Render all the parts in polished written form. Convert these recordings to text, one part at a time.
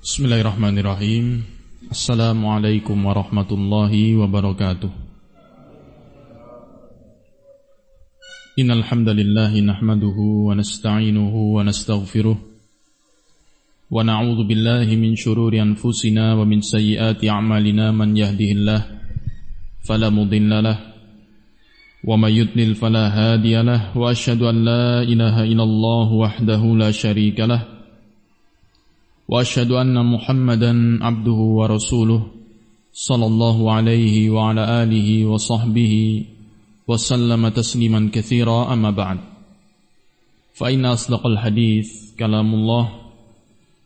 Bismillahirrahmanirrahim. Assalamualaikum warahmatullahi wabarakatuh. Innal hamdalillahi nahmaduhu wa nasta'inuhu wa nastaghfiruh wa na'udzu billahi min shururi anfusina wa min sayyiati a'malina. Man yahdihillahu fala mudilla lahu wa may yudlil fala hadiya lahu wa asyhadu an la ilaha illallah wahdahu la syarika lahu wa asyhadu anna Muhammadan abduhu wa rasuluh sallallahu alaihi wa ala alihi wa sahbihi wa sallama tasliman katsira, amma ba'd. Fa inna asdaqal hadits kalamullah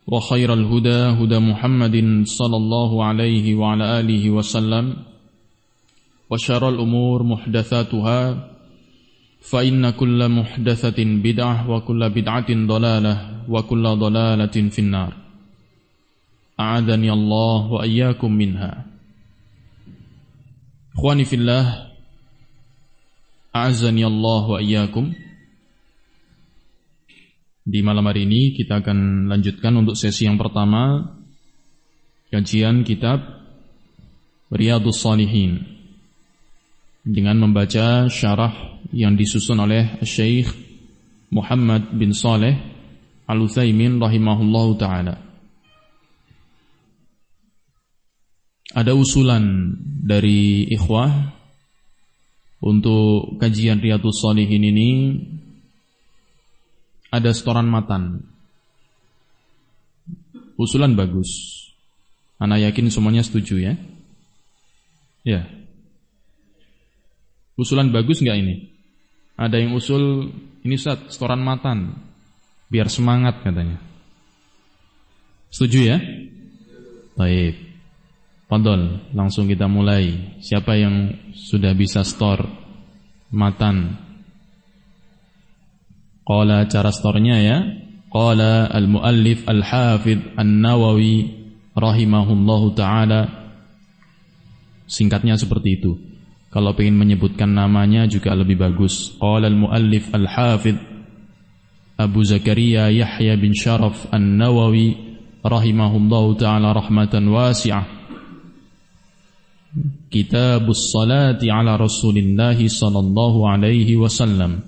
wa khairal huda huda Muhammadin sallallahu alaihi wa ala alihi wa sallam wa syarrul umur muhdatsatuha fa inna kulla muhdatsatin bid'ah wa kulla bid'atin dhalalah wa kulla dhalalatin finnar. A'adhani Allah wa iyyakum minha. Ikhwani fillah, a'azzani Allah wa iyyakum. Di malam hari ini kita akan lanjutkan untuk sesi yang pertama kajian kitab Riyadhus Shalihin dengan membaca syarah yang disusun oleh Syekh Muhammad bin Shalih Al-Utsaimin rahimahullahu ta'ala. Ada usulan dari ikhwah untuk kajian Riyadhus Shalihin ini, ada setoran matan. Usulan bagus. Ana yakin semuanya setuju ya? Ya. Usulan bagus enggak ini? Ada yang usul ini Ustaz, setoran matan biar semangat katanya. Setuju ya? Baik. Fadhol, langsung kita mulai. Siapa yang sudah bisa store matan? Qala, cara storenya ya. Qala al-muallif al-hafidh an-Nawawi rahimahullahu ta'ala. Singkatnya seperti itu. Kalau ingin menyebutkan namanya juga lebih bagus. Qala al-muallif al-hafidh Abu Zakaria Yahya bin Sharaf an-Nawawi rahimahullahu ta'ala rahmatan wasi'ah. Kitabus salati ala Rasulillah sallallahu alaihi wasallam.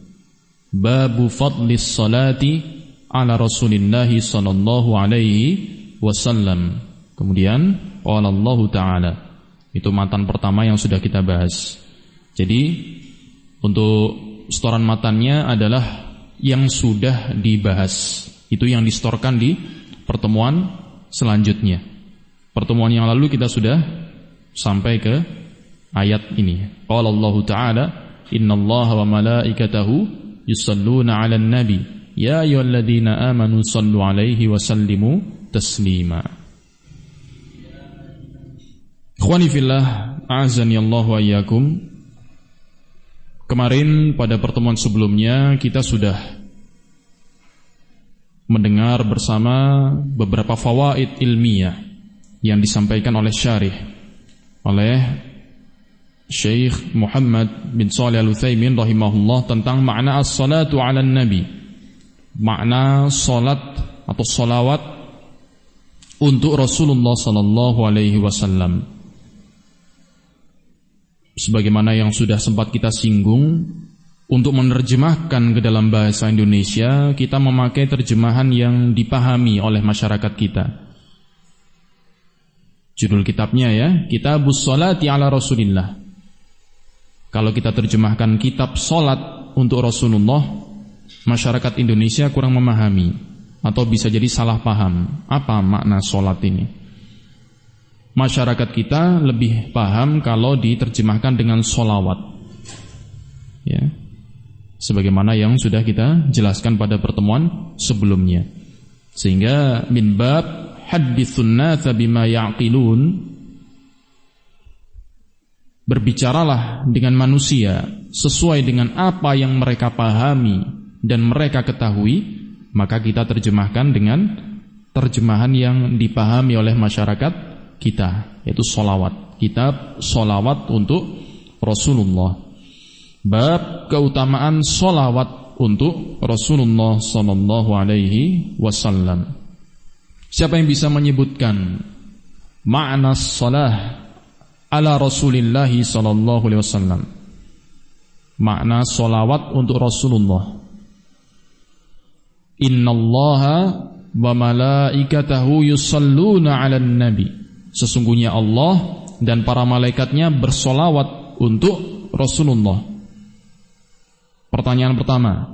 Babu fadlis salati ala Rasulillah sallallahu alaihi wasallam. Kemudian qala Allah taala. Itu matan pertama yang sudah kita bahas. Jadi untuk setoran matannya adalah yang sudah dibahas. Itu yang distorkan di pertemuan selanjutnya. Pertemuan yang lalu kita sudah sampai ke ayat ini. Qala Allah Ta'ala, innallaha wa malaikatahu yusalluna 'alan nabi ya ayyuhalladzina amanu sallu 'alaihi wa sallimu taslima. Ikhwani fillah, a'azzani Allah wa iyyakum. Kemarin pada pertemuan sebelumnya kita sudah mendengar bersama beberapa fawaid ilmiah yang disampaikan oleh syarih, oleh Syekh Muhammad bin Shalih Al-Utsaimin rahimahullah tentang makna as-salatu 'alan nabi. Makna salat atau salawat untuk Rasulullah sallallahu alaihi wasallam. Sebagaimana yang sudah sempat kita singgung, untuk menerjemahkan ke dalam bahasa Indonesia kita memakai terjemahan yang dipahami oleh masyarakat kita. Judul kitabnya ya, Kitabus Sholati ala Rasulillah. Kalau kita terjemahkan kitab salat untuk Rasulullah, masyarakat Indonesia kurang memahami atau bisa jadi salah paham apa makna salat ini. Masyarakat kita lebih paham kalau diterjemahkan dengan sholawat. Ya. Sebagaimana yang sudah kita jelaskan pada pertemuan sebelumnya. Sehingga min bab hadithun natha bima ya'qilun, berbicaralah dengan manusia sesuai dengan apa yang mereka pahami dan mereka ketahui, maka kita terjemahkan dengan terjemahan yang dipahami oleh masyarakat kita, yaitu sholawat. Kitab sholawat untuk Rasulullah. Bab keutamaan sholawat untuk Rasulullah sallallahu alaihi wasallam. Siapa yang bisa menyebutkan makna salah ala Rasulillah sallallahu alaihi wasallam? Makna salawat untuk Rasulullah. Innallaha wa malaikatahu yusalluna 'alan nabi. Sesungguhnya Allah dan para malaikatnya bersolawat untuk Rasulullah. Pertanyaan pertama,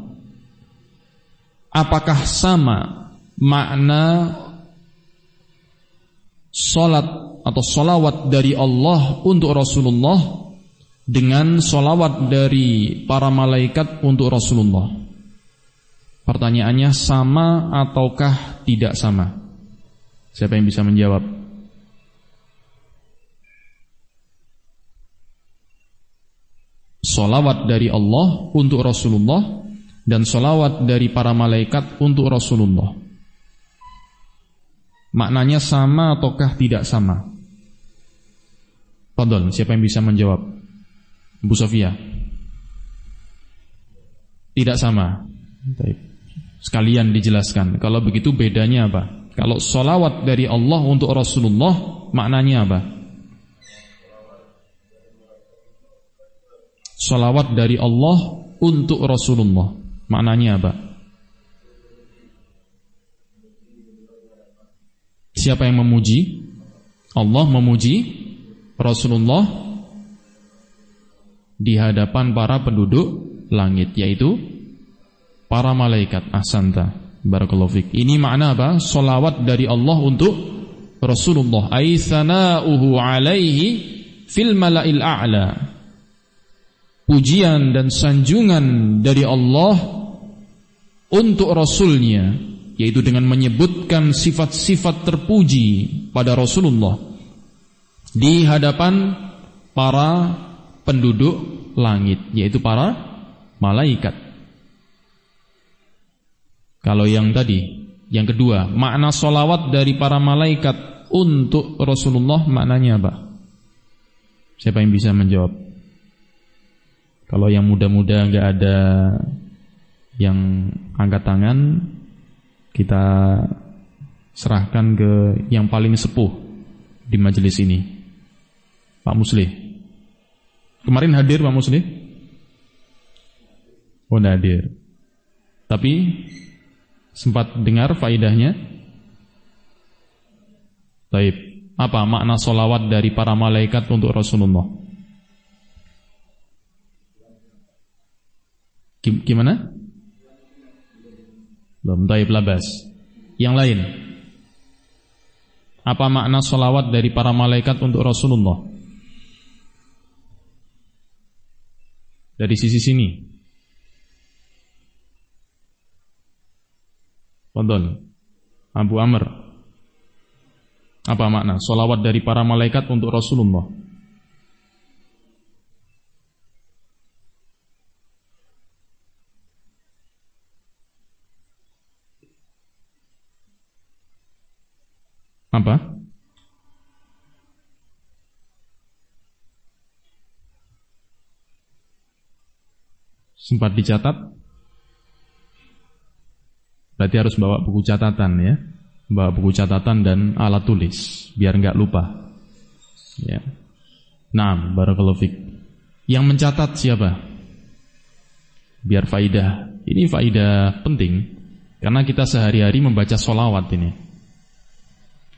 apakah sama makna salat atau solawat dari Allah untuk Rasulullah dengan solawat dari para malaikat untuk Rasulullah? Pertanyaannya sama ataukah tidak sama? Siapa yang bisa menjawab? Solawat dari Allah untuk Rasulullah dan solawat dari para malaikat untuk Rasulullah, maknanya sama ataukah tidak sama? Fadhol, siapa yang bisa menjawab? Bu Sofia. Tidak sama. Sekalian dijelaskan. Kalau begitu bedanya apa? Kalau solawat dari Allah untuk Rasulullah, maknanya apa? Solawat dari Allah untuk Rasulullah, maknanya apa? Siapa yang memuji? Allah memuji Rasulullah di hadapan para penduduk langit, yaitu para malaikat. Ahsanta, barakallahu fik. Ini makna apa? Solawat dari Allah untuk Rasulullah, ay thana'uhu alaihi fil mala'il a'la. Pujian dan sanjungan dari Allah untuk Rasulnya, yaitu dengan menyebutkan sifat-sifat terpuji pada Rasulullah di hadapan para penduduk langit, yaitu para malaikat. Kalau yang tadi, yang kedua, makna solawat dari para malaikat untuk Rasulullah, maknanya apa? Siapa yang bisa menjawab? Kalau yang muda-muda nggak ada yang angkat tangan, kita serahkan ke yang paling sepuh di majelis ini, Pak Muslih. Kemarin hadir Pak Muslih? Oh, nggak hadir. Tapi sempat dengar faidahnya. Baik. Apa makna solawat dari para malaikat untuk Rasulullah? Gimana? Belum. Taib labas. Yang lain, apa makna solawat dari para malaikat untuk Rasulullah? Dari sisi sini. Tonton Abu Amr. Apa makna solawat dari para malaikat untuk Rasulullah? Apa? Sempat dicatat? Berarti harus bawa buku catatan ya. Bawa buku catatan dan alat tulis biar enggak lupa. Ya. Naam, barakallahu fik. Yang mencatat siapa? Biar faidah. Ini faidah penting karena kita sehari-hari membaca sholawat ini.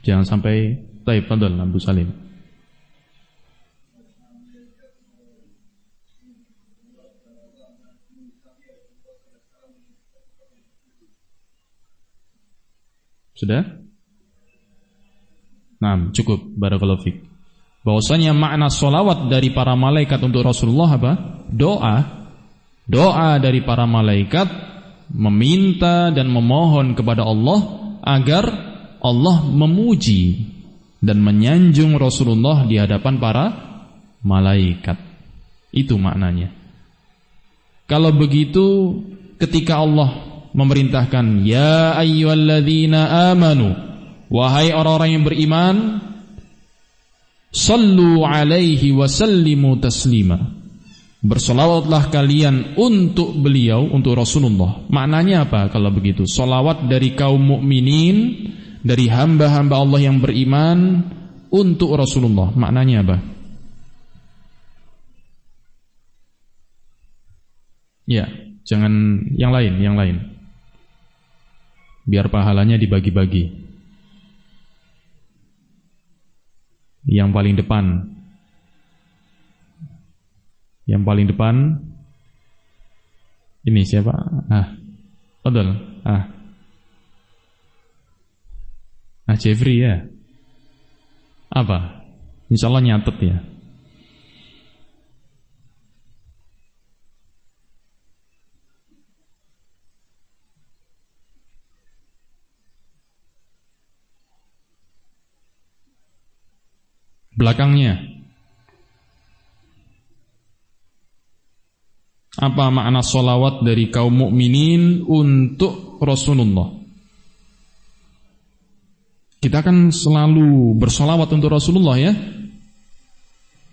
Jangan sampai taib. Fadhol Abu Salim. Sudah? Nah, cukup. Barakallahu fik. Bahwasanya makna sholawat dari para malaikat untuk Rasulullah apa? Doa. Doa dari para malaikat meminta dan memohon kepada Allah agar Allah memuji dan menyanjung Rasulullah di hadapan para malaikat. Itu maknanya. Kalau begitu, ketika Allah memerintahkan, ya ayyuhalladzina amanu, wahai orang-orang yang beriman, sallu alaihi wa sallimu taslima, bersolawatlah kalian untuk beliau, untuk Rasulullah. Maknanya apa kalau begitu? Solawat dari kaum mukminin dari hamba-hamba Allah yang beriman untuk Rasulullah. Maknanya apa? Ya, jangan yang lain. Biar pahalanya dibagi-bagi. Yang paling depan. Ini siapa? Fadal. Jeffrey ya. Apa? Insyaallah nyatet ya. Belakangnya. Apa makna sholawat dari kaum mukminin untuk Rasulullah? Kita kan selalu bersolawat untuk Rasulullah ya.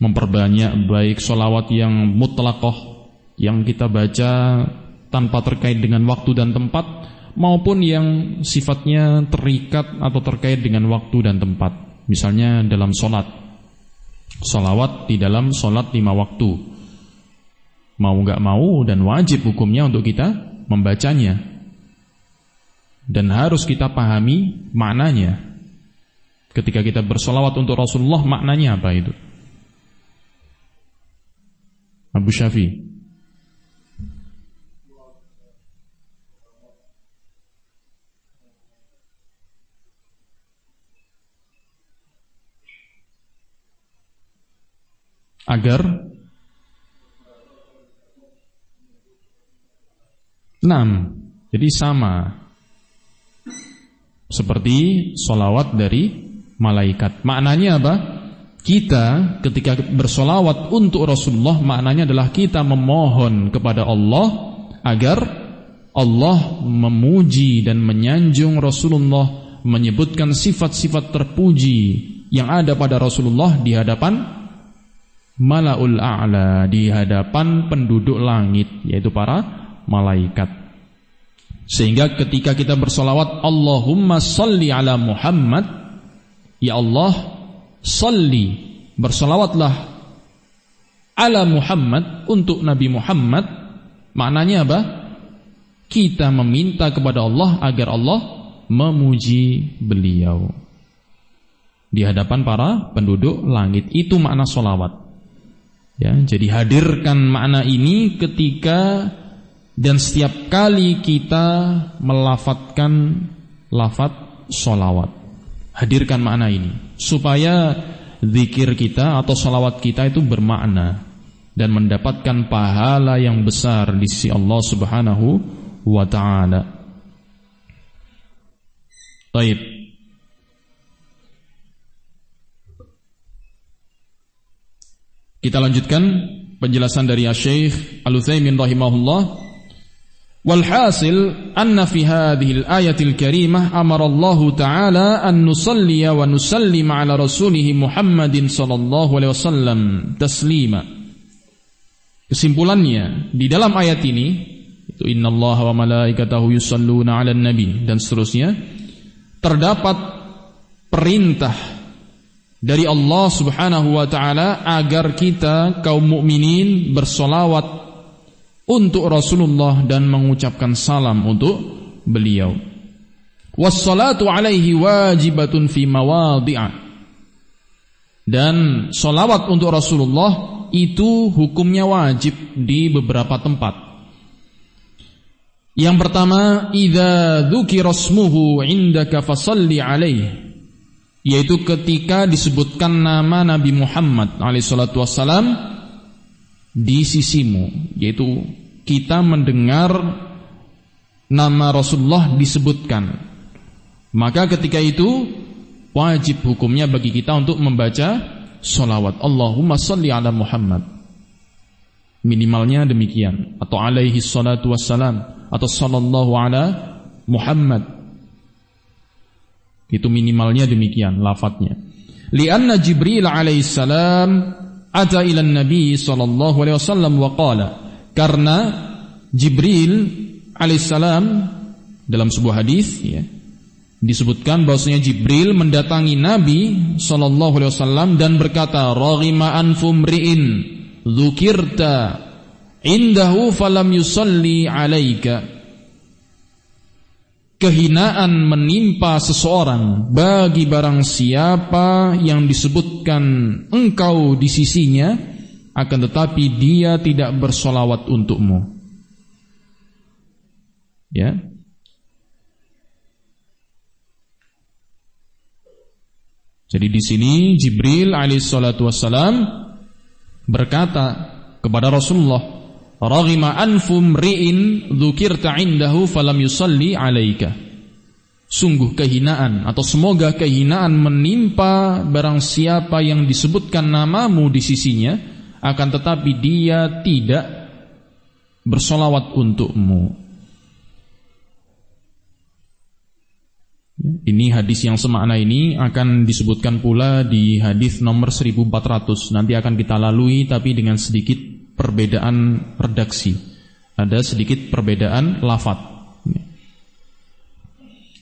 Memperbanyak baik sholawat yang mutlaqah, yang kita baca tanpa terkait dengan waktu dan tempat, maupun yang sifatnya terikat atau terkait dengan waktu dan tempat. Misalnya dalam sholat, sholawat di dalam sholat 5 waktu. Mau gak mau dan wajib hukumnya untuk kita membacanya. Dan harus kita pahami maknanya. Ketika kita bersolawat untuk Rasulullah, maknanya apa itu? Abu Syafi. Agar 6. Jadi sama seperti sholawat dari malaikat. Maknanya apa? Kita ketika bersolawat untuk Rasulullah, maknanya adalah kita memohon kepada Allah agar Allah memuji dan menyanjung Rasulullah, menyebutkan sifat-sifat terpuji yang ada pada Rasulullah di hadapan Malaul A'la, di hadapan penduduk langit, yaitu para malaikat. Sehingga ketika kita bersolawat, Allahumma salli ala Muhammad, ya Allah salli, bersolawatlah ala Muhammad, untuk Nabi Muhammad. Maknanya apa? Kita meminta kepada Allah agar Allah memuji beliau di hadapan para penduduk langit. Itu makna solawat ya. Jadi hadirkan makna ini ketika dan setiap kali kita melafadzkan lafadz sholawat. Hadirkan makna ini supaya zikir kita atau sholawat kita itu bermakna dan mendapatkan pahala yang besar di sisi Allah Subhanahu wa ta'ala. Baik. Kita lanjutkan penjelasan dari Syekh Al-Utsaimin rahimahullah. Walhasil anna fi hadhihi al-ayatil karimah amara Allah Ta'ala an nusalliya wa nusallima ala rasulih Muhammadin sallallahu alaihi wasallam taslima. Kesimpulannya, di dalam ayat ini itu innallaha wa malaikatahu yusalluna 'alan nabi dan seterusnya, terdapat perintah dari Allah Subhanahu wa taala agar kita kaum mukminin bersolawat untuk Rasulullah dan mengucapkan salam untuk beliau. Wassalatu alaihi wajibatun fi mawadhi'a. Dan solawat untuk Rasulullah itu hukumnya wajib di beberapa tempat. Yang pertama, idza dzukira ismuhu indaka fasalli alaihi, yaitu ketika disebutkan nama Nabi Muhammad alaihi salatu wassalam di sisimu, yaitu kita mendengar nama Rasulullah disebutkan, maka ketika itu wajib hukumnya bagi kita untuk membaca sholawat Allahumma salli ala Muhammad, minimalnya demikian, atau alaihi salatu wassalam, atau sallallahu ala Muhammad, itu minimalnya demikian lafadznya. Lianna Jibril alaihi salam ata ila Nabi sallallahu alaihi wasallam wa qala, karena Jibril alaihissalam dalam sebuah hadis ya, disebutkan bahwasanya Jibril mendatangi Nabi sallallahu alaihi wasallam dan berkata, "Raghima anfu mri'in dzukirta indahu falam yusalli 'alaika." Kehinaan menimpa seseorang bagi barang siapa yang disebutkan engkau di sisinya, akan tetapi dia tidak bersolawat untukmu. Ya. Jadi di sini Jibril alaihissalatu wassalam berkata kepada Rasulullah, "Raghima anfu mri'in dzukirta indahu falam yusalli 'alaika." Sungguh kehinaan atau semoga kehinaan menimpa barang siapa yang disebutkan namamu di sisinya, akan tetapi dia tidak bersolawat untukmu. Ini hadis yang semakna ini akan disebutkan pula di hadis nomor 1400. Nanti akan kita lalui tapi dengan sedikit perbedaan redaksi. Ada sedikit perbedaan lafadz.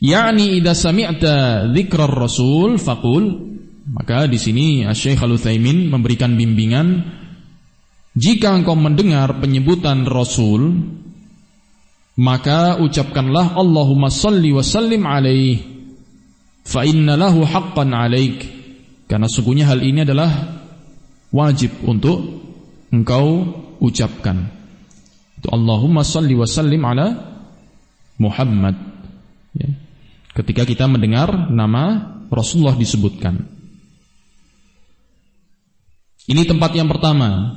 Ya'ni idza sami'ta dzikrar rasul faqul. Maka di sini Asy-Syaikh Al-Utsaimin memberikan bimbingan, jika engkau mendengar penyebutan Rasul, maka ucapkanlah Allahumma shalli wa sallim alaihi fa inna lahu haqqan alaik. Karena sungguhnya hal ini adalah wajib untuk engkau ucapkan. Itu Allahumma shalli wa sallim ala Muhammad. Ya. Ketika kita mendengar nama Rasulullah disebutkan. Ini tempat yang pertama,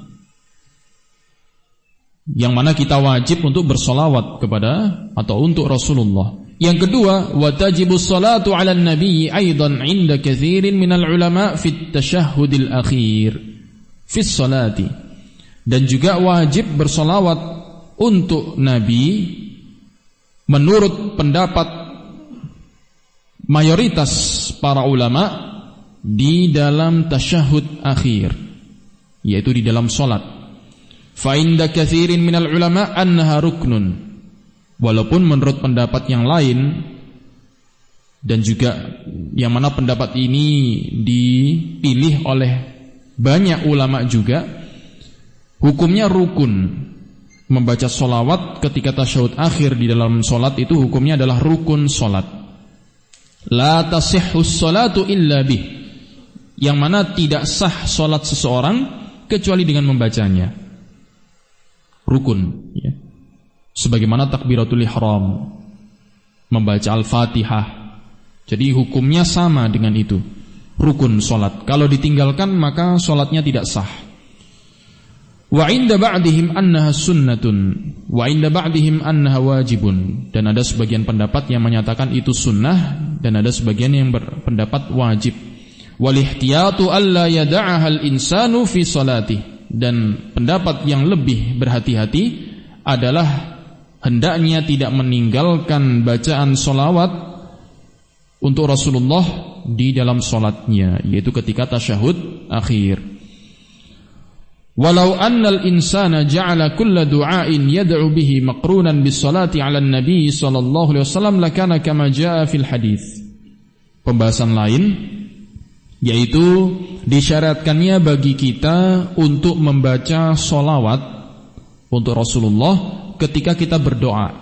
yang mana kita wajib untuk bersolawat kepada atau untuk Rasulullah. Yang kedua, wa tajibus salatu ala nabi aidan inda katsirin minal ulama fit tasyahhudil akhir fi sholati. Dan juga wajib bersolawat untuk Nabi menurut pendapat mayoritas para ulama di dalam tasyahud akhir, yaitu di dalam solat. Fa inda katsirin minal ulama annaha ruknun. Walaupun menurut pendapat yang lain, dan juga yang mana pendapat ini dipilih oleh banyak ulama juga, hukumnya rukun. Membaca solawat ketika tasyahud akhir di dalam solat itu hukumnya adalah rukun solat. La tasihhus salatu illa bih, yang mana tidak sah solat seseorang kecuali dengan membacanya. Rukun, ya. Sebagaimana takbiratul ihram, membaca al-fatihah. Jadi hukumnya sama dengan itu, rukun solat. Kalau ditinggalkan maka solatnya tidak sah. Wa inda ba'dihim annaha sunnatun wa inda ba'dihim annaha wajibun. Dan ada sebagian pendapat yang menyatakan itu sunnah, dan ada sebagian yang berpendapat wajib. Wal ihtiyatu alla yada'aha al-insanu fi salatih. Dan pendapat yang lebih berhati-hati adalah hendaknya tidak meninggalkan bacaan solawat untuk Rasulullah di dalam solatnya, yaitu ketika tasyahud akhir. Walau annal insana ja'ala kulla du'ain yad'u bihi maqrunan bis salati 'ala an-nabi sallallahu alaihi wasallam lakana kama jaa'a fil hadits. Pembahasan lain yaitu disyaratkannya bagi kita untuk membaca solawat untuk Rasulullah ketika kita berdoa.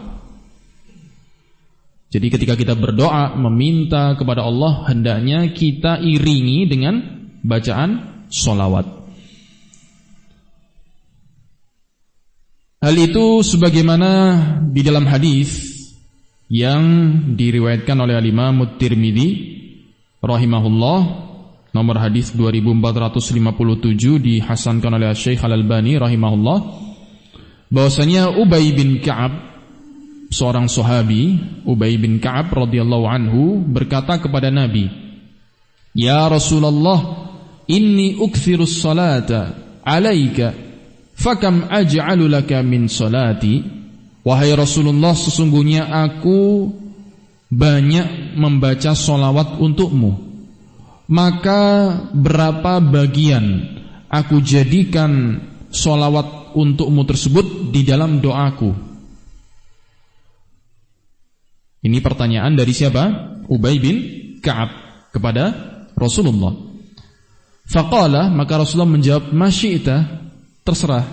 Jadi ketika kita berdoa meminta kepada Allah, hendaknya kita iringi dengan bacaan solawat. Hal itu sebagaimana di dalam hadis yang diriwayatkan oleh Imam At-Tirmidzi rahimahullah, nomor hadis 2457, dihasankan oleh Syekh Al-Albani rahimahullah, bahwasanya Ubay bin Ka'ab, seorang sahabi, Ubay bin Ka'ab radhiyallahu anhu, berkata kepada Nabi, "Ya Rasulullah, inni ukthirus salata 'alaika fakam aj'alu laka min salati." Wahai Rasulullah, sesungguhnya aku banyak membaca solawat untukmu, maka berapa bagian aku jadikan solawat untukmu tersebut di dalam doaku? Ini pertanyaan dari siapa? Ubay bin Ka'ab kepada Rasulullah. Faqala, maka Rasulullah menjawab, ma syi'ta, terserah,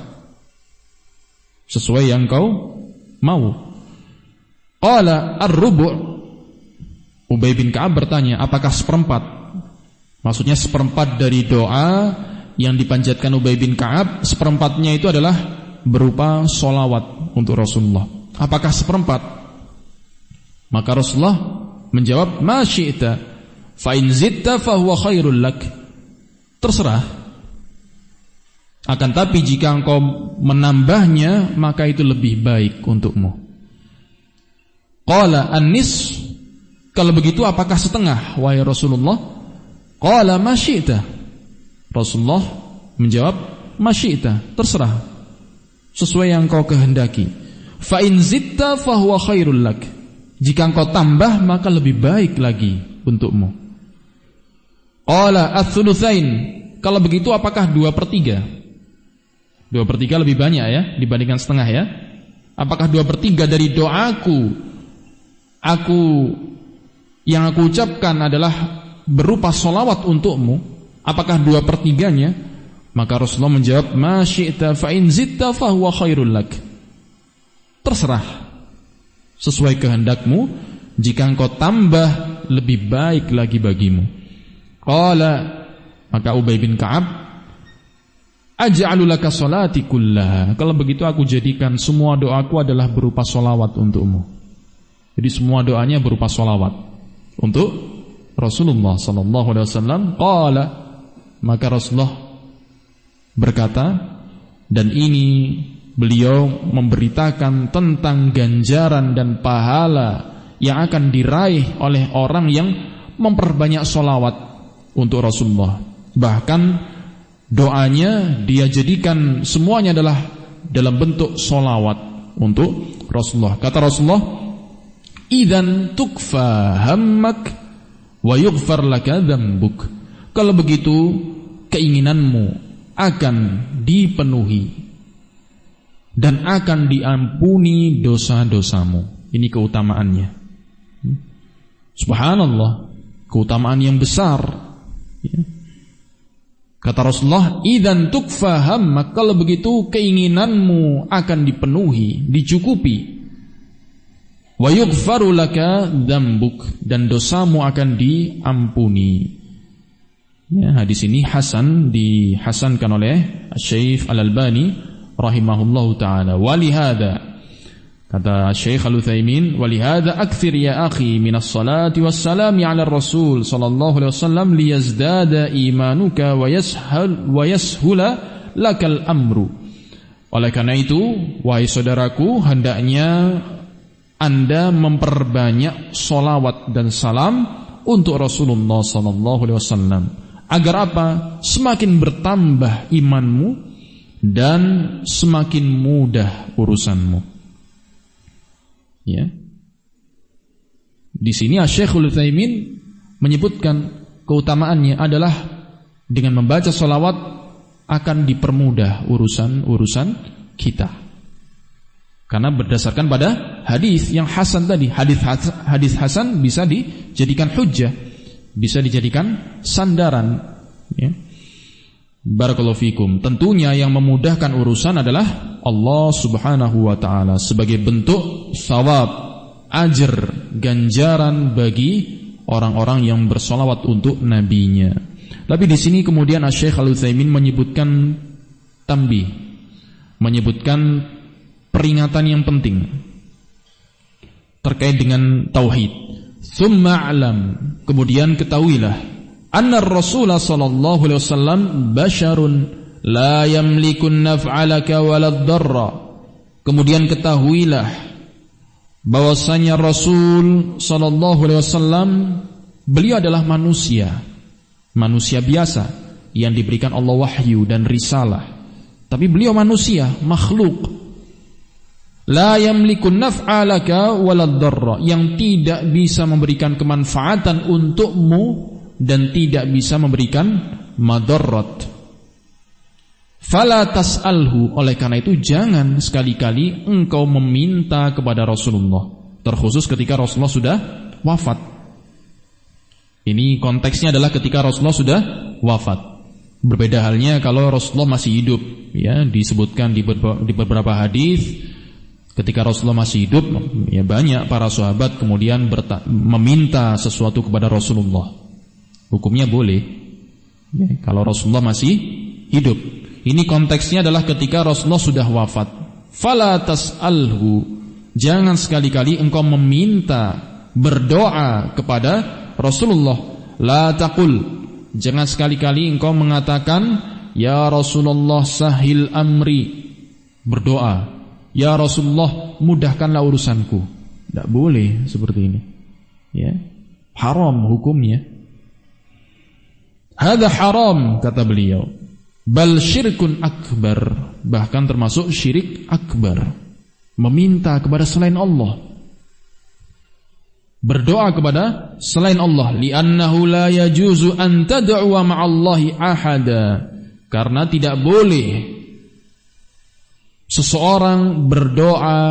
sesuai yang kau mau. Qala ar-rubu'. Ubay bin Ka'ab bertanya, apakah seperempat? Maksudnya seperempat dari doa yang dipanjatkan Ubay bin Ka'ab, seperempatnya itu adalah berupa sholawat untuk Rasulullah. Apakah seperempat? Maka Rasulullah menjawab, ma syi'ta, fa in zidta fa huwa khairul lak. Terserah. Akan tapi jika engkau menambahnya, maka itu lebih baik untukmu. Qala an-nis, kalau begitu apakah setengah, wahai Rasulullah? Qala ma syi'ta. Rasulullah menjawab, ma syi'ta, terserah, sesuai yang kau kehendaki. Fa in zidta fa huwa khairul lak. Jika engkau tambah, maka lebih baik lagi untukmu. Qala ats-tsulutsain. Kalau begitu apakah 2/3? 2/3 lebih banyak ya dibandingkan setengah ya. Apakah 2/3 dari doaku yang aku ucapkan adalah berupa sholawat untukmu? Apakah 2/3-nya? Maka Rasulullah menjawab, ma syi'ta fa in zidta fa huwa khairul lak. Terserah, sesuai kehendakmu. Jika engkau tambah, lebih baik lagi bagimu. Qala, maka Ubay bin Ka'ab, aj'alu laka sholati kullaha. Kalau begitu aku jadikan semua doaku adalah berupa sholawat untukmu. Jadi semua doanya berupa sholawat untuk Rasulullah sallallahu alaihi wasallam. Qala, maka Rasulullah berkata, dan ini beliau memberitakan tentang ganjaran dan pahala yang akan diraih oleh orang yang memperbanyak sholawat untuk Rasulullah. Bahkan doanya dia jadikan semuanya adalah dalam bentuk sholawat untuk Rasulullah. Kata Rasulullah, idzan tukfa hammak wa yughfar laka dzambuk. Kalau begitu keinginanmu akan dipenuhi dan akan diampuni dosa-dosamu. Ini keutamaannya. Subhanallah, keutamaan yang besar. Kata Rasulullah, idzan tukfa hammak, kalau begitu keinginanmu akan dipenuhi, dicukupi. Wa yughfaru laka dzambuk, dan dosamu akan diampuni. Ya, hadis ini hasan, dihasankan oleh Syekh Al-Albani rahimahullahu taala. Walihada, kata Syekh Al-Utsaimin, walihada akthir ya akhi minas salati wassalami ala Rasul sallallahu alaihi wasallam liyazdada imanuka wa yashula lakal amru. Oleh karena itu, wahai saudaraku, hendaknya Anda memperbanyak salawat dan salam untuk Rasulullah sallallahu alaihi wasallam. Agar apa? Semakin bertambah imanmu dan semakin mudah urusanmu. Ya. Di sini Syekhul Utsaimin menyebutkan keutamaannya adalah dengan membaca salawat akan dipermudah urusan kita. Karena berdasarkan pada hadis yang hasan tadi, hadis hasan bisa dijadikan hujjah, bisa dijadikan sandaran. Ya. Barakallahu fikum. Tentunya yang memudahkan urusan adalah Allah Subhanahu wa taala sebagai bentuk thawab, ajar, ganjaran bagi orang-orang yang bersolawat untuk nabinya. Tapi di sini kemudian Syekh Al-Utsaimin menyebutkan tambih, menyebutkan peringatan yang penting terkait dengan tauhid. Tsumma a'lam, kemudian ketahuilah, anna Rasulullah sallallahu alaihi wasallam basyarun la yamliku an-naf'alaka walad-darra. Kemudian ketahuilah bahwasanya Rasul sallallahu alaihi wasallam beliau adalah manusia biasa yang diberikan Allah wahyu dan risalah. Tapi beliau manusia, makhluk. La yamliku an-naf'a laka walad-darra, yang tidak bisa memberikan kemanfaatan untukmu dan tidak bisa memberikan madarat. Fala tas'alhu, oleh karena itu jangan sekali-kali engkau meminta kepada Rasulullah. terkhusus ketika Rasulullah sudah wafat. Ini konteksnya adalah ketika Rasulullah sudah wafat. Berbeda halnya kalau Rasulullah masih hidup, ya, disebutkan di beberapa hadis ketika Rasulullah masih hidup, ya, banyak para sahabat kemudian meminta sesuatu kepada Rasulullah. Hukumnya boleh, ya, kalau Rasulullah masih hidup. Ini konteksnya adalah ketika Rasulullah sudah wafat. Fala tas'alhu, jangan sekali-kali engkau meminta, berdoa kepada Rasulullah. La taqul, jangan sekali-kali engkau mengatakan, ya Rasulullah sahil amri, berdoa, ya Rasulullah mudahkanlah urusanku. Tidak boleh seperti ini, ya. Haram hukumnya. Hadza haram, kata beliau. Bal syirkun akbar, bahkan termasuk syirik akbar. Meminta kepada selain Allah, berdoa kepada selain Allah. Li'annahu la yajuzu an tad'uwa ma'allahi ahada, karena tidak boleh seseorang berdoa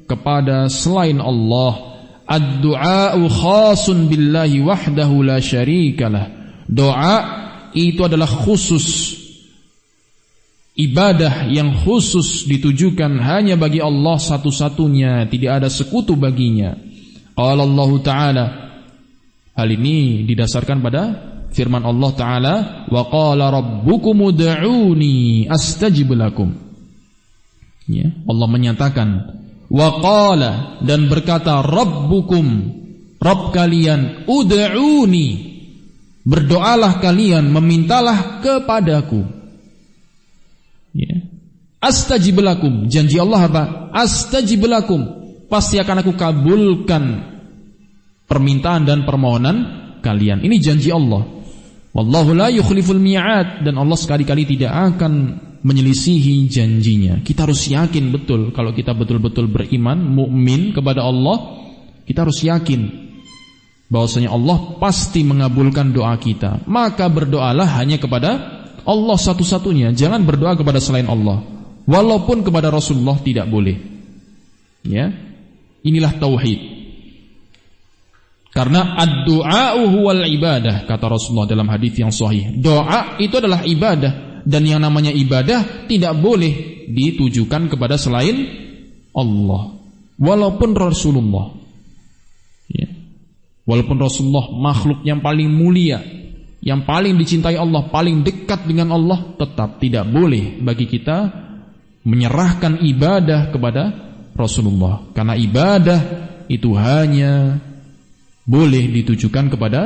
kepada selain Allah. Ad-du'a'u khasun billahi wahdahu la syarikalah. Doa itu adalah khusus, ibadah yang khusus ditujukan hanya bagi Allah satu-satunya, tidak ada sekutu baginya. Qala Allah Ta'ala, hal ini didasarkan pada firman Allah Ta'ala, wa qala rabbukum ud'uni astajib lakum. Ya, Allah menyatakan, wa qala, dan berkata, rabbukum, Rabb kalian, ud'uni, berdoalah kalian, memintalah kepadaku. Ya. Astajib lakum, janji Allah apa? Astajib lakum, pasti akan aku kabulkan permintaan dan permohonan kalian. Ini janji Allah. Wallahu la yukhliful mi'ad, dan Allah sekali-kali tidak akan menyelisihi janjinya. Kita harus yakin betul, kalau kita betul-betul beriman, mukmin kepada Allah, kita harus yakin bahwasanya Allah pasti mengabulkan doa kita. Maka berdoalah hanya kepada Allah satu-satunya, jangan berdoa kepada selain Allah. Walaupun kepada Rasulullah tidak boleh. Ya. Inilah tauhid. Karena ad-du'a'u huwal ibadah, kata Rasulullah dalam hadis yang sahih. Doa itu adalah ibadah, dan yang namanya ibadah tidak boleh ditujukan kepada selain Allah. Walaupun Rasulullah. Ya. Walaupun Rasulullah makhluk yang paling mulia, yang paling dicintai Allah, paling dekat dengan Allah, tetap tidak boleh bagi kita menyerahkan ibadah kepada Rasulullah. Karena ibadah itu hanya boleh ditujukan kepada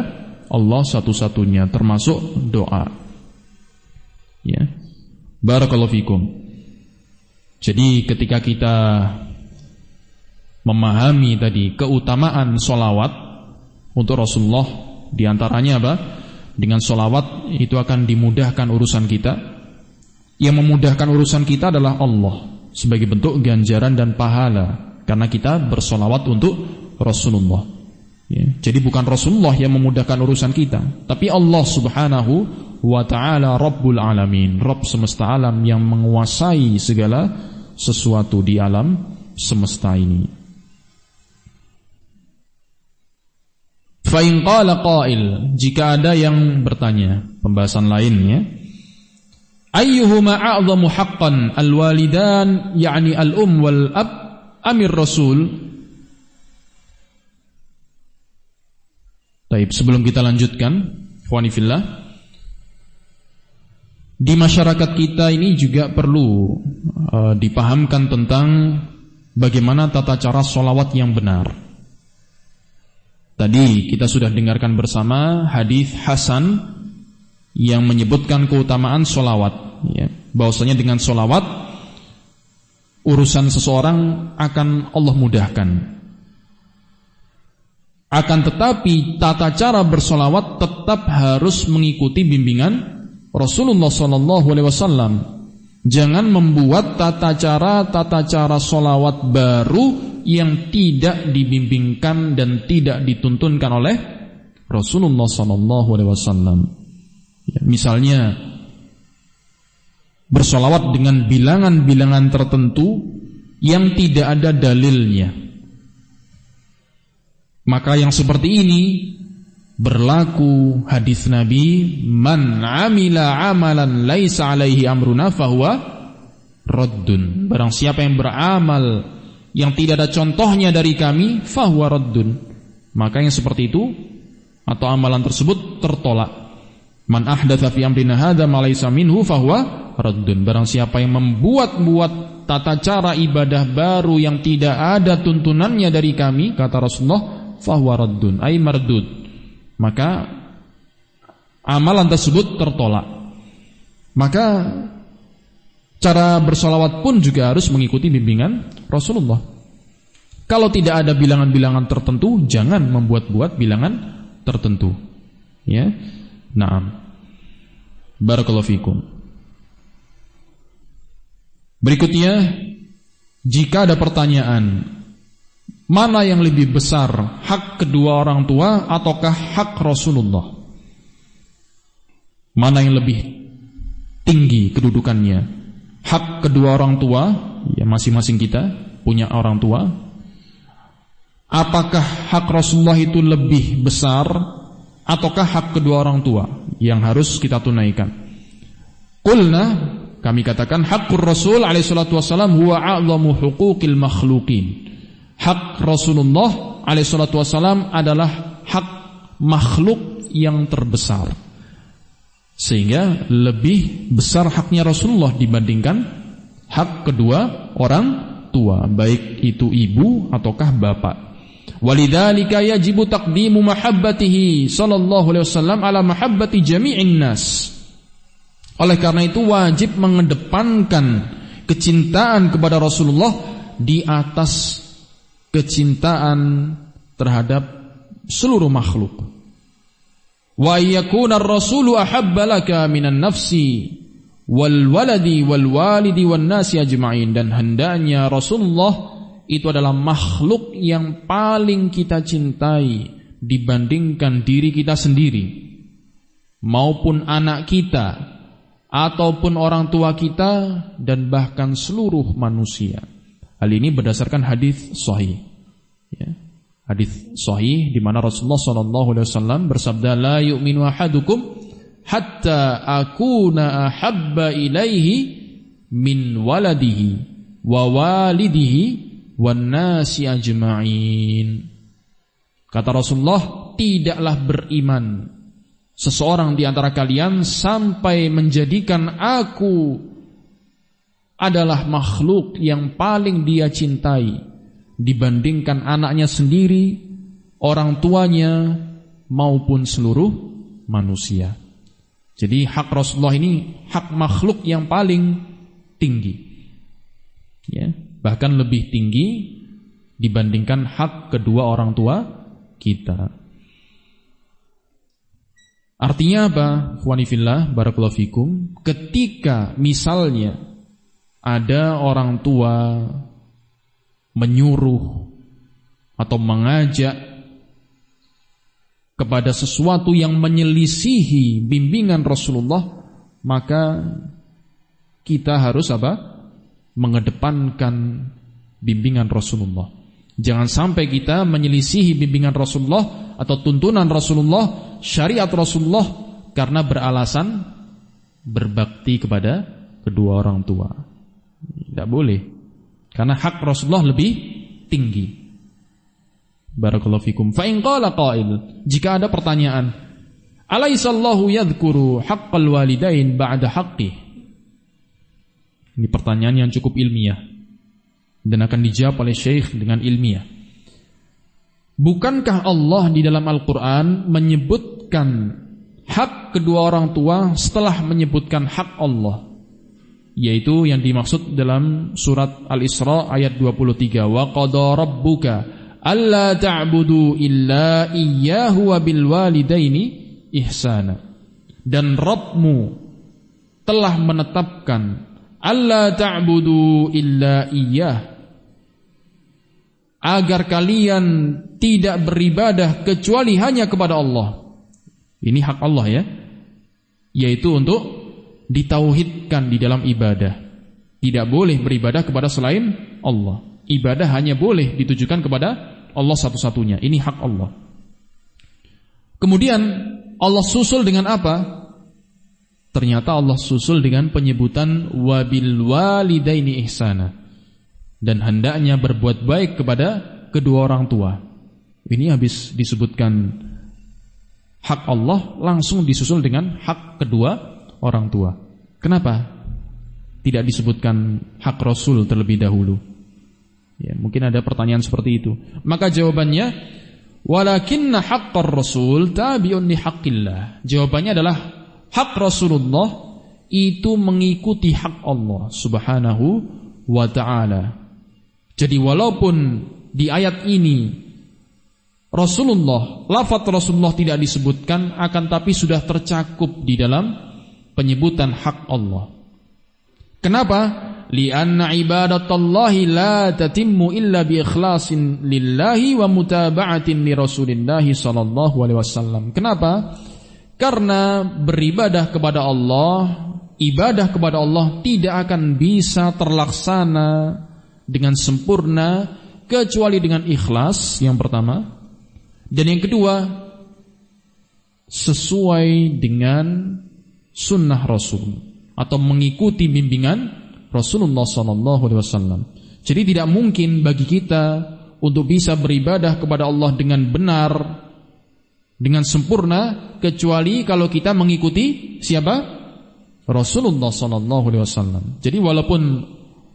Allah satu-satunya, termasuk doa. Ya. Barakallahu fikum. Jadi ketika kita memahami tadi keutamaan sholawat untuk Rasulullah, diantaranya apa? Dengan sholawat itu akan dimudahkan urusan kita. Yang memudahkan urusan kita adalah Allah, sebagai bentuk ganjaran dan pahala, karena kita bersolawat untuk Rasulullah. Ya, jadi bukan Rasulullah yang memudahkan urusan kita, tapi Allah subhanahu wa ta'ala, Rabbul alamin, Rabb semesta alam, yang menguasai segala sesuatu di alam semesta ini. Fa in qala qail, jika ada yang bertanya, pembahasan lainnya, ayyuhuma a'zamu haqqan, al-walidan yakni al-um wal ab amir rasul. Baik, sebelum kita lanjutkan, ikhwani fillah, di masyarakat kita ini juga perlu dipahamkan tentang bagaimana tata cara sholawat yang benar. Tadi kita sudah dengarkan bersama hadis Hasan yang menyebutkan keutamaan sholawat, ya, bahwasanya dengan sholawat urusan seseorang akan Allah mudahkan. Akan tetapi tata cara bersolawat tetap harus mengikuti bimbingan Rasulullah SAW. Jangan membuat tata cara solawat baru yang tidak dibimbingkan dan tidak dituntunkan oleh Rasulullah SAW. Ya, misalnya bersolawat dengan bilangan-bilangan tertentu yang tidak ada dalilnya. Maka yang seperti ini berlaku hadis Nabi, man amila amalan laisa alaihi amruna fahuwa raddun. Barang siapa yang beramal yang tidak ada contohnya dari kami, fahuwa raddun, maka yang seperti itu atau amalan tersebut tertolak. Man ahdatsa fi amrina hadza ma laisa minhu fahuwa raddun. Barang siapa yang membuat-buat tata cara ibadah baru yang tidak ada tuntunannya dari kami, kata Rasulullah, fahuwa raddun, ay mardud, maka amalan tersebut tertolak. Maka cara bersolawat pun juga harus mengikuti bimbingan Rasulullah. Kalau tidak ada bilangan-bilangan tertentu, jangan membuat-buat bilangan tertentu. Ya, naam. Barakallahu fikum. Berikutnya, jika ada pertanyaan, mana yang lebih besar, hak kedua orang tua ataukah hak Rasulullah? Mana yang lebih tinggi kedudukannya? Hak kedua orang tua, ya masing-masing kita punya orang tua. Apakah hak Rasulullah itu lebih besar ataukah hak kedua orang tua yang harus kita tunaikan? Qulna, kami katakan haqqur Rasul alaihi salatu wasallam huwa a'zamu huquqil makhluqin. Hak Rasulullah alaihi salatu wasallam adalah hak makhluk yang terbesar, sehingga lebih besar haknya Rasulullah dibandingkan hak kedua orang tua, baik itu ibu ataukah bapak. Walidzalika yajibu taqdimu mahabbatihi sallallahu alaihi wasallam ala mahabbati jami'in nas. Oleh karena itu wajib mengedepankan kecintaan kepada Rasulullah di atas kecintaan terhadap seluruh makhluk. Wa yakuna ar-rasulu ahabba laka minan nafsi wal waladi wal walidi wan nasi ajma'in. Dan hendaknya Rasulullah itu adalah makhluk yang paling kita cintai dibandingkan diri kita sendiri, maupun anak kita, ataupun orang tua kita, dan bahkan seluruh manusia. Hal ini berdasarkan hadis sahih. Ya. Hadis sahih di mana Rasulullah SAW bersabda, la yu'minu ahadukum hatta akuna ahabba ilaihi min waladihi wa walidihi wan nasi ajma'in. Kata Rasulullah, tidaklah beriman seseorang di antara kalian sampai menjadikan aku adalah makhluk yang paling dia cintai dibandingkan anaknya sendiri, orang tuanya, maupun seluruh manusia. Jadi hak Rasulullah ini hak makhluk yang paling tinggi, ya, bahkan lebih tinggi dibandingkan hak kedua orang tua kita. Artinya apa? Ikhwani fillah, barakallahu fikum. Ketika misalnya ada orang tua menyuruh atau mengajak kepada sesuatu yang menyelisihi bimbingan Rasulullah, maka kita harus apa? Mengedepankan bimbingan Rasulullah. Jangan sampai kita menyelisihi bimbingan Rasulullah atau tuntunan Rasulullah, syariat Rasulullah, karena beralasan berbakti kepada kedua orang tua. Tidak boleh, karena hak Rasulullah lebih tinggi. Barakallahu fikum. Fa in qala qail, jika ada pertanyaan, alaisallahu yadhkuru haqqal walidain ba'da haqqih. Ini pertanyaan yang cukup ilmiah dan akan dijawab oleh Syekh dengan ilmiah. Bukankah Allah di dalam Al-Quran menyebutkan hak kedua orang tua setelah menyebutkan hak Allah? Yaitu yang dimaksud dalam surat Al-Isra ayat 23. Wa qada rabbuka alla ta'budu illa iyyahu wa bil walidaini ihsana. Dan Rabbmu telah menetapkan alla ta'budu illa iyyah, agar kalian tidak beribadah kecuali hanya kepada Allah. Ini hak Allah, ya, yaitu untuk ditauhidkan di dalam ibadah. Tidak boleh beribadah kepada selain Allah. Ibadah hanya boleh ditujukan kepada Allah satu-satunya. Ini hak Allah. Kemudian Allah susul dengan apa? Ternyata Allah susul dengan penyebutan wabil walidaini ihsana, dan hendaknya berbuat baik kepada kedua orang tua. Ini habis disebutkan hak Allah, langsung disusul dengan hak kedua orang tua. Kenapa tidak disebutkan hak Rasul terlebih dahulu? Ya, mungkin ada pertanyaan seperti itu. Maka jawabannya, walakinna haqqar Rasul tabi'un li haqqillah. Jawabannya adalah hak Rasulullah itu mengikuti hak Allah Subhanahu wa ta'ala. Jadi walaupun di ayat ini Rasulullah, lafaz Rasulullah tidak disebutkan, akan tapi sudah tercakup di dalam penyebutan hak Allah. Kenapa? Lianna ibadatallahi la tatimmu illa bi ikhlasin lillahi wa mutaba'atin li Rasulillahi sallallahu alaihi wasallam. Kenapa? Karena beribadah kepada Allah, ibadah kepada Allah tidak akan bisa terlaksana dengan sempurna kecuali dengan ikhlas, yang pertama. Dan yang kedua, sesuai dengan sunnah Rasul atau mengikuti bimbingan Rasulullah SAW. Jadi tidak mungkin bagi kita untuk bisa beribadah kepada Allah dengan benar, dengan sempurna, kecuali kalau kita mengikuti siapa? Rasulullah SAW. Jadi walaupun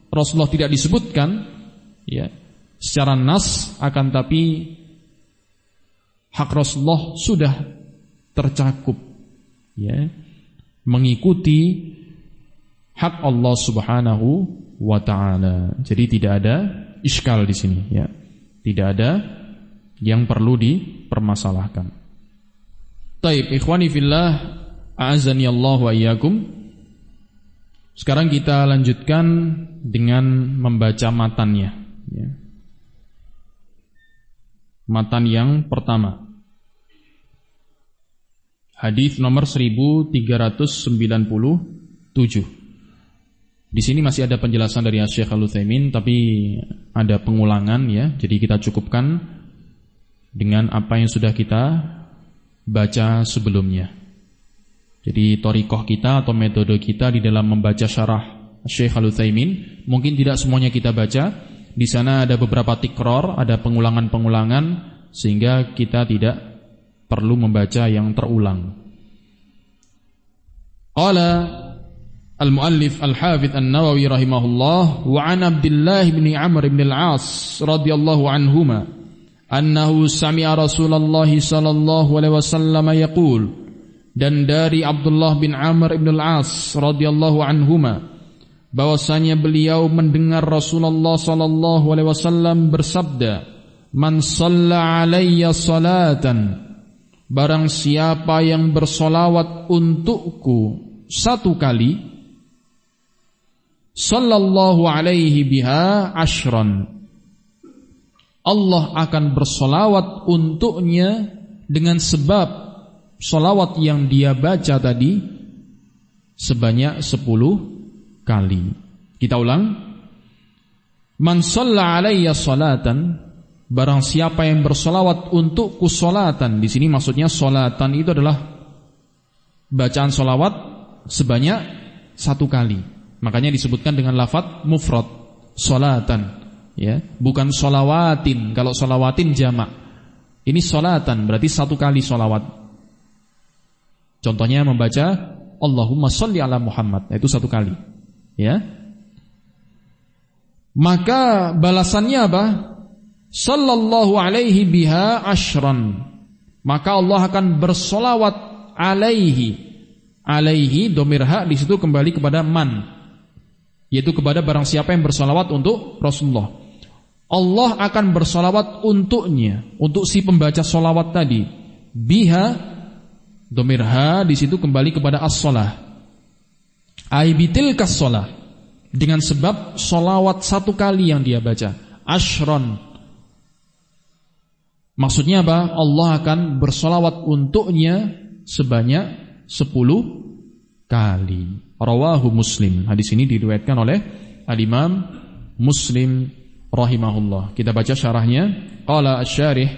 Rasulullah tidak disebutkan ya secara nas, akan tapi hak Rasulullah sudah tercakup ya, mengikuti hak Allah Subhanahu wa ta'ala. Jadi tidak ada iskal di sini ya. Tidak ada yang perlu dipermasalahkan. Taib, ikhwani fillah, a'azani Allah wa iyyakum. Sekarang kita lanjutkan dengan membaca matannya ya. Matan yang pertama, hadis nomor 1397. Di sini masih ada penjelasan dari Syekh Al-Utsaimin, tapi ada pengulangan ya. Jadi kita cukupkan dengan apa yang sudah kita baca sebelumnya. Jadi thariqah kita atau metode kita di dalam membaca syarah Syekh Al-Utsaimin, mungkin tidak semuanya kita baca. Di sana ada beberapa tikror, ada pengulangan-pengulangan, sehingga kita tidak perlu membaca yang terulang. Qala al-muallif al-hafidz an-Nawawi rahimahullah, wa an Abdullah bin Amr bin al-As radhiyallahu anhuma annahu sami'a Rasulullah sallallahu alaihi wasallam yaqul, dan dari Abdullah bin Amr bin al-As radhiyallahu anhuma bahwasanya beliau mendengar Rasulullah sallallahu alaihi wasallam bersabda, man shalla alayya salatan, barang siapa yang bersolawat untukku satu kali, sallallahu alaihi biha ashran, Allah akan bersolawat untuknya dengan sebab solawat yang dia baca tadi sebanyak 10 kali. Kita ulang. Man shalla alayya salatan, barang siapa yang bersolawat untukku solatan. Di sini maksudnya solatan itu adalah bacaan solawat sebanyak 1 kali. Makanya disebutkan dengan lafadz mufrad, solatan. Ya, bukan solawatin. Kalau solawatin jamak. Ini solatan, berarti 1 kali solawat. Contohnya membaca Allahumma sholli ala Muhammad, itu 1 kali. Ya. Maka balasannya apa? Sallallahu alaihi biha ashran. Maka Allah akan bersolawat alaihi. Alaihi domir ha di situ kembali kepada man, yaitu kepada barang siapa yang bersolawat untuk Rasulullah. Allah akan bersolawat untuknya, untuk si pembaca solawat tadi. Biha domir ha di situ kembali kepada as-shalah. Aibitil kas-shalah, dengan sebab solawat 1 kali yang dia baca. Ashron, maksudnya apa? Allah akan bersolawat untuknya sebanyak 10 kali. Rawahu Muslim. Hadis ini diriwayatkan oleh Al-Imam Muslim rahimahullah. Kita baca syarahnya. Qala asy-syarih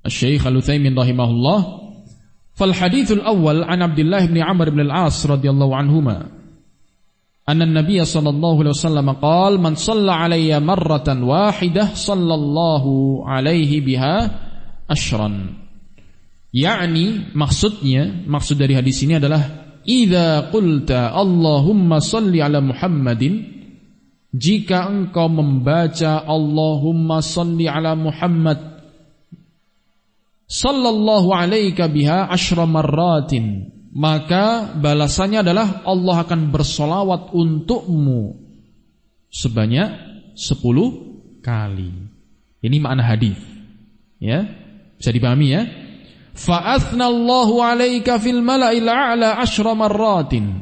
Asy-Syaikh Al-Utsaimin rahimahullah, fal haditsul awwal an Abdullah bin Amr bin Al-As radhiyallahu anhuma anna an-nabiy sallallahu alaihi wasallam qala man shalla alayya marratan wahidah sallallahu alaihi biha asyran. Yakni maksud dari hadis ini adalah idza qulta Allahumma shalli ala Muhammadin, jika engkau membaca Allahumma shalli ala Muhammad sallallahu alaika biha asyra marratin, maka balasannya adalah Allah akan bersolawat untukmu sebanyak 10 kali. Ini makna hadis. Ya, bisa dipahami ya? Fa athnallahu alaika fil mala'il a'la asyra marratin,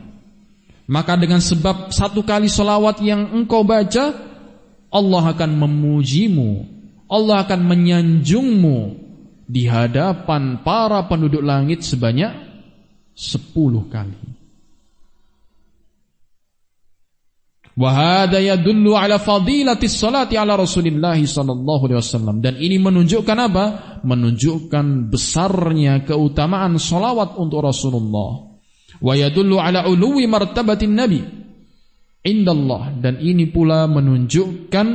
maka dengan sebab 1 kali selawat yang engkau baca, Allah akan memujimu, Allah akan menyanjungmu di hadapan para penduduk langit sebanyak 10 kali. Wa hadza yadullu ala fadilatis salati ala Rasulillah sallallahu alaihi wasallam, dan ini menunjukkan apa? Menunjukkan besarnya keutamaan salawat untuk Rasulullah. Wa yadullu ala uluwi martabatin nabi indallah, dan ini pula menunjukkan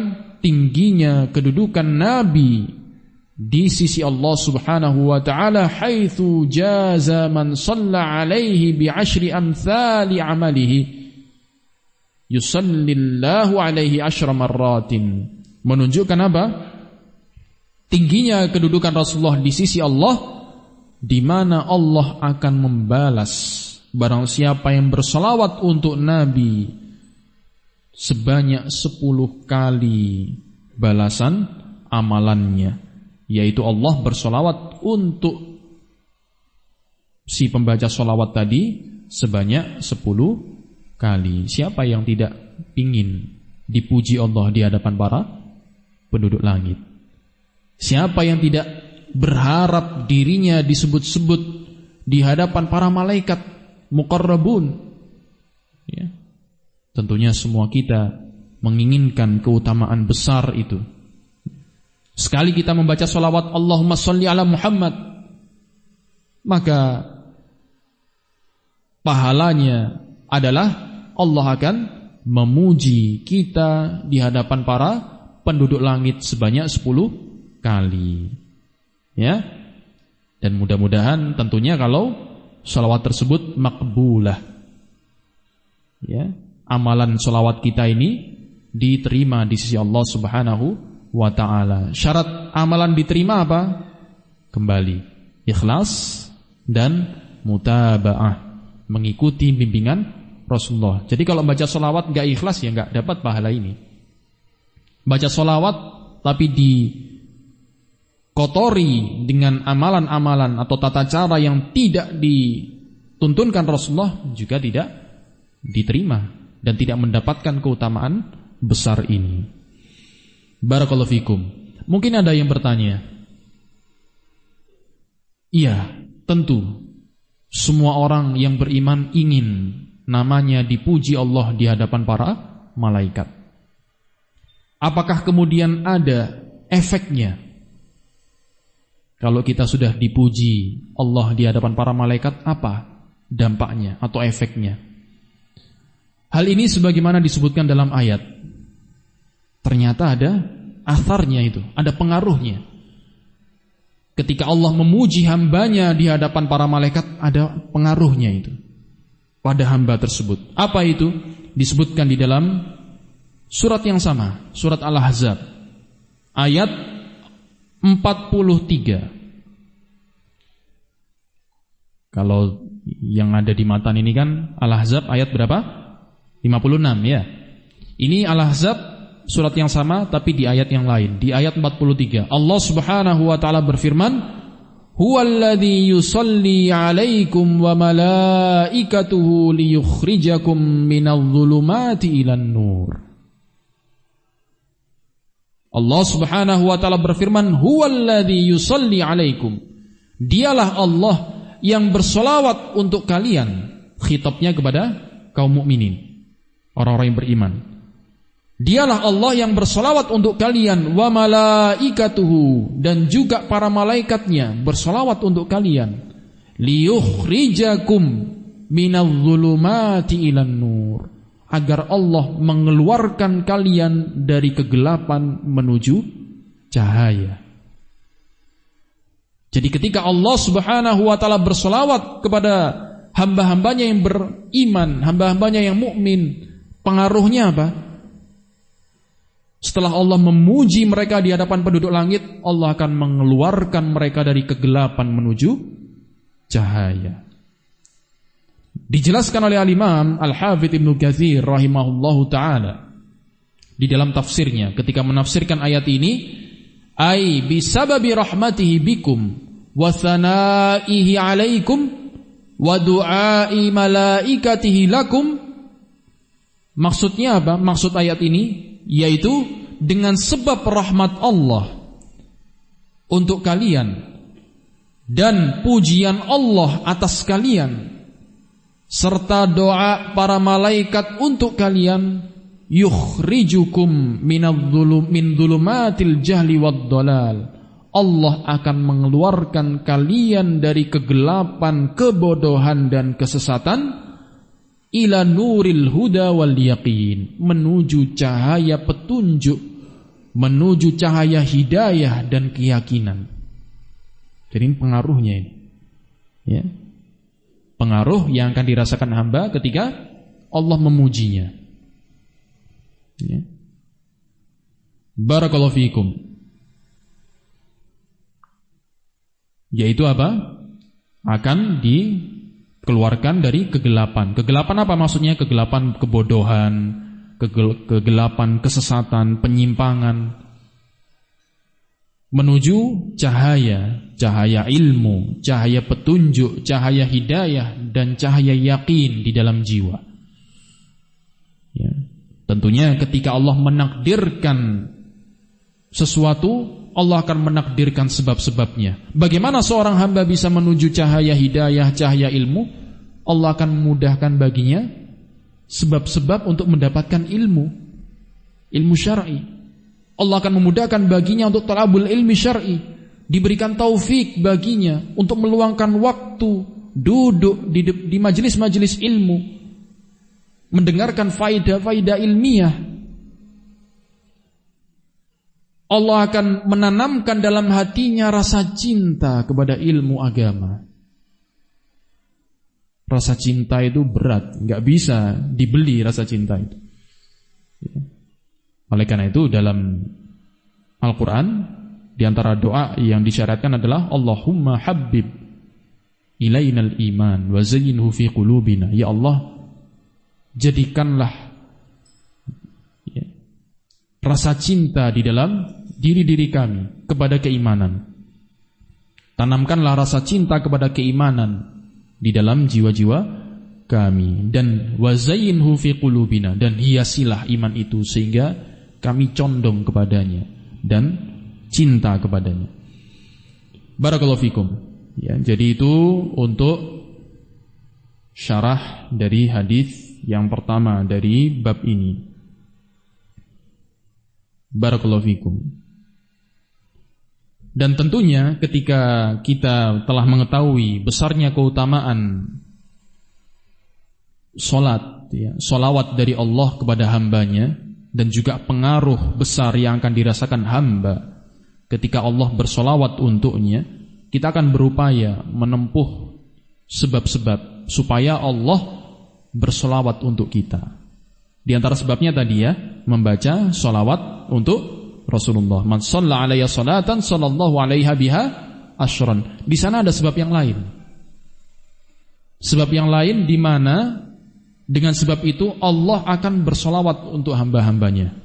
tingginya kedudukan nabi di sisi Allah Subhanahu wa taala, haitsu jaza man shalla alaihi bi 10 amthali amalihi yusallillahu alaihi asyra marratin. Menunjukkan apa? Tingginya kedudukan Rasulullah di sisi Allah, di mana Allah akan membalas barang siapa yang berselawat untuk Nabi sebanyak 10 kali balasan amalannya, yaitu Allah berselawat untuk si pembaca selawat tadi sebanyak 10 kali. Siapa yang tidak ingin dipuji Allah di hadapan para penduduk langit? Siapa yang tidak berharap dirinya disebut-sebut di hadapan para malaikat muqarrabun? Ya. Tentunya semua kita menginginkan keutamaan besar itu. Sekali kita membaca sholawat Allahumma sholli ala Muhammad, maka pahalanya adalah Allah akan memuji kita di hadapan para penduduk langit sebanyak 10 kali. Ya. Dan mudah-mudahan tentunya kalau sholawat tersebut makbulah, ya, amalan sholawat kita ini diterima di sisi Allah Subhanahu wa ta'ala. Syarat amalan diterima apa? Kembali ikhlas dan mutaba'ah, mengikuti bimbingan Rasulullah. Jadi kalau baca sholawat gak ikhlas, ya gak dapat pahala ini. Baca sholawat tapi dikotori dengan amalan-amalan atau tata cara yang tidak dituntunkan Rasulullah juga tidak diterima dan tidak mendapatkan keutamaan besar ini. Barakallahu fikum. Mungkin ada yang bertanya, iya, tentu semua orang yang beriman ingin namanya dipuji Allah di hadapan para malaikat. Apakah kemudian ada efeknya kalau kita sudah dipuji Allah di hadapan para malaikat? Apa dampaknya atau efeknya? Hal ini sebagaimana disebutkan dalam ayat, ternyata ada atharnya, itu ada pengaruhnya. Ketika Allah memuji hambanya di hadapan para malaikat, ada pengaruhnya itu pada hamba tersebut. Apa itu? Disebutkan di dalam surat yang sama, surat Al-Ahzab ayat 43. Kalau yang ada di matan ini kan Al-Ahzab ayat berapa? 56 ya. Ini Al-Ahzab surat yang sama tapi di ayat yang lain, di ayat 43. Allah Subhanahu wa taala berfirman, huwallazi yusalli 'alaikum wa malaikatuhu liyukhrijakum minadh-dhulumati ilan nur. Allah Subhanahu wa taala berfirman, huwallazi yusalli 'alaikum. Dialah Allah yang bersolawat untuk kalian. Khitabnya kepada kaum mukminin, orang-orang yang beriman. Dialah Allah yang bersolawat untuk kalian, wa malaikatuhu, dan juga para malaikatnya bersolawat untuk kalian, liyukhrijakum minadh-dhulumati ilan nur, agar Allah mengeluarkan kalian dari kegelapan menuju cahaya. Jadi ketika Allah Subhanahu wa taala bersolawat kepada hamba-hambanya yang beriman, hamba-hambanya yang mukmin, pengaruhnya apa? Setelah Allah memuji mereka di hadapan penduduk langit, Allah akan mengeluarkan mereka dari kegelapan menuju cahaya. Dijelaskan oleh Al-Imam Al-Hafidz Ibnu Katsir rahimahullahu taala di dalam tafsirnya ketika menafsirkan ayat ini, ai bisababi rahmatihi bikum wa thanaihi alaikum wa du'ai malaikatihi lakum. Maksudnya apa? Maksud ayat ini yaitu dengan sebab rahmat Allah untuk kalian dan pujian Allah atas kalian serta doa para malaikat untuk kalian, yukhrijukum min dhulumatil jahli wad dhalal, Allah akan mengeluarkan kalian dari kegelapan, kebodohan dan kesesatan, ila nuril huda wal yaqin, menuju cahaya petunjuk, menuju cahaya hidayah dan keyakinan. Jadi ini pengaruhnya ini, ya, pengaruh yang akan dirasakan hamba ketika Allah memujinya, ya. Barakallahu fiikum. Yaitu apa? Akan dikeluarkan dari kegelapan. Kegelapan apa maksudnya? Kegelapan kebodohan, kegelapan kesesatan, penyimpangan, menuju cahaya, cahaya ilmu, cahaya petunjuk, cahaya hidayah dan cahaya yakin di dalam jiwa. Ya. Tentunya ketika Allah menakdirkan sesuatu, Allah akan menakdirkan sebab-sebabnya. Bagaimana seorang hamba bisa menuju cahaya hidayah, cahaya ilmu? Allah akan memudahkan baginya sebab-sebab untuk mendapatkan ilmu syar'i. Allah akan memudahkan baginya untuk talabul ilmi syar'i. Diberikan taufik baginya untuk meluangkan waktu duduk di majelis-majelis ilmu, mendengarkan faidah-faidah ilmiah. Allah akan menanamkan dalam hatinya rasa cinta kepada ilmu agama. Rasa cinta itu berat, nggak bisa dibeli rasa cinta itu. Oleh karena itu dalam Al-Quran, di antara doa yang disyaratkan adalah Allahumma habbib ilainal iman wa zayyinhu fi qulubina. Ya Allah, jadikanlah rasa cinta di dalam diri-diri kami kepada keimanan. Tanamkanlah rasa cinta kepada keimanan di dalam jiwa-jiwa kami, dan wazayyinhu fi qulubina, dan hiasilah iman itu sehingga kami condong kepadanya dan cinta kepadanya. Barakallahu fikum. Ya, jadi itu untuk syarah dari hadis yang pertama dari bab ini. Barakallahu fikum. Dan tentunya ketika kita telah mengetahui besarnya keutamaan solat, ya, solawat dari Allah kepada hambanya, dan juga pengaruh besar yang akan dirasakan hamba ketika Allah bersolawat untuknya, kita akan berupaya menempuh sebab-sebab supaya Allah bersolawat untuk kita. Di antara sebabnya tadi ya, membaca solawat untuk Rasulullah. Man shalla alaiya salatan sallallahu alaiha biha asyran. Di sana ada sebab yang lain. Sebab yang lain di mana dengan sebab itu Allah akan bersolawat untuk hamba-hambanya.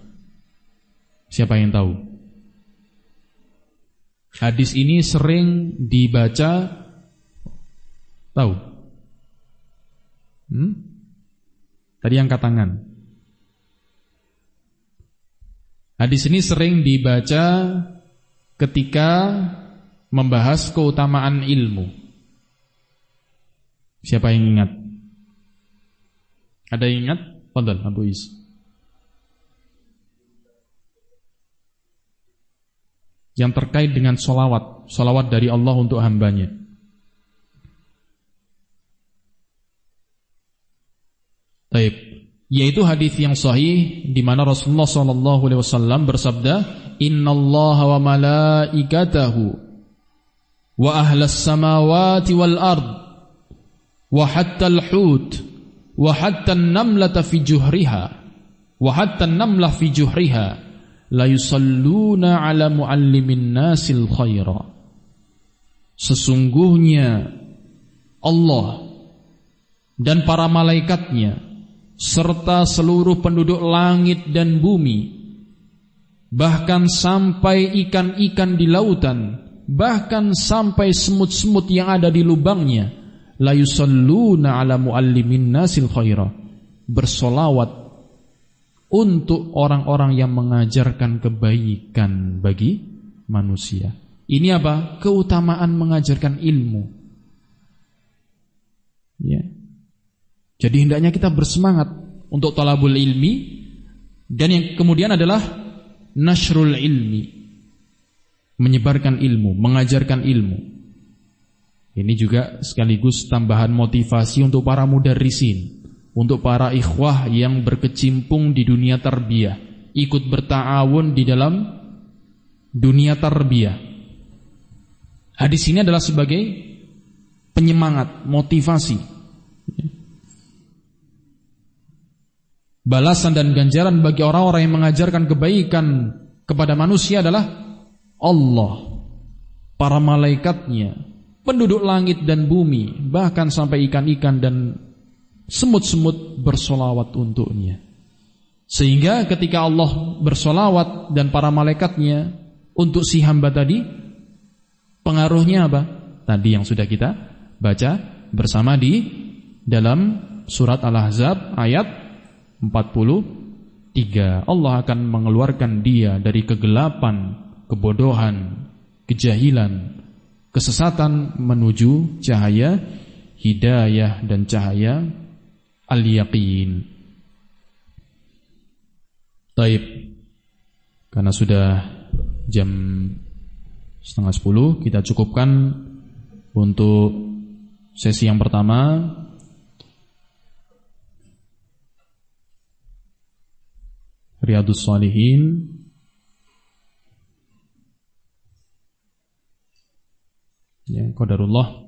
Siapa yang tahu? Hadis ini sering dibaca. Tahu? Tadi angkat tangan. Hadis ini sering dibaca ketika membahas keutamaan ilmu. Siapa yang ingat? Ada yang ingat? Fadhal Abu Is. yang terkait dengan salawat dari Allah untuk hambanya. Baik, yaitu hadis yang sahih di mana Rasulullah SAW bersabda, Innallaha wa malaikatahu wa ahlas samawati wal ard wa hatta al-hut wa hatta an-namlata fi juhriha wa hatta an-namlah fi juhriha la yusalluna ala muallimin nasil khaira. Sesungguhnya Allah dan para malaikatnya serta seluruh penduduk langit dan bumi, bahkan sampai ikan-ikan di lautan, bahkan sampai semut-semut yang ada di lubangnya, la yusalluna ala muallimin nasil khaira, bersolawat untuk orang-orang yang mengajarkan kebaikan bagi manusia. Ini apa? Keutamaan mengajarkan ilmu. Ya. Jadi hendaknya kita bersemangat untuk talabul ilmi, dan yang kemudian adalah nasrul ilmi, menyebarkan ilmu, mengajarkan ilmu. Ini juga sekaligus tambahan motivasi untuk para mudarrisin, untuk para ikhwah yang berkecimpung di dunia tarbiyah, ikut berta'awun di dalam dunia tarbiyah. Hadis ini adalah sebagai penyemangat, motivasi. Balasan dan ganjaran bagi orang-orang yang mengajarkan kebaikan kepada manusia adalah Allah, para malaikatnya, penduduk langit dan bumi, bahkan sampai ikan-ikan dan semut-semut bersolawat untuknya. Sehingga ketika Allah bersolawat dan para malaikatnya untuk si hamba tadi, pengaruhnya apa? Tadi yang sudah kita baca bersama di dalam surat Al-Ahzab ayat 43. Allah akan mengeluarkan dia dari kegelapan, kebodohan, kejahilan, kesesatan menuju cahaya hidayah dan cahaya al-yaqin. Taib. Karena sudah jam 9:30, kita cukupkan untuk sesi yang pertama. Riyadhus Shalihin. Ya, qadarullah.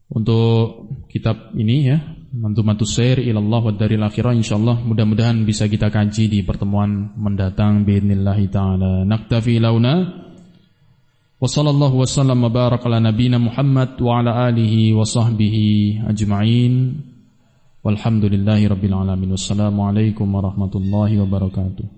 Untuk kitab ini ya, Manzumatus Sair ilallah wad daril akhirah, insyaallah mudah-mudahan bisa kita kaji di pertemuan mendatang biidznillah taala. Naktafi launa wa sallallahu wasallam wa baraka ala nabiyina Muhammad wa ala alihi wa sahbihi ajma'in. Walhamdulillahi rabbil alamin. Wassalamualaikum warahmatullahi wabarakatuh.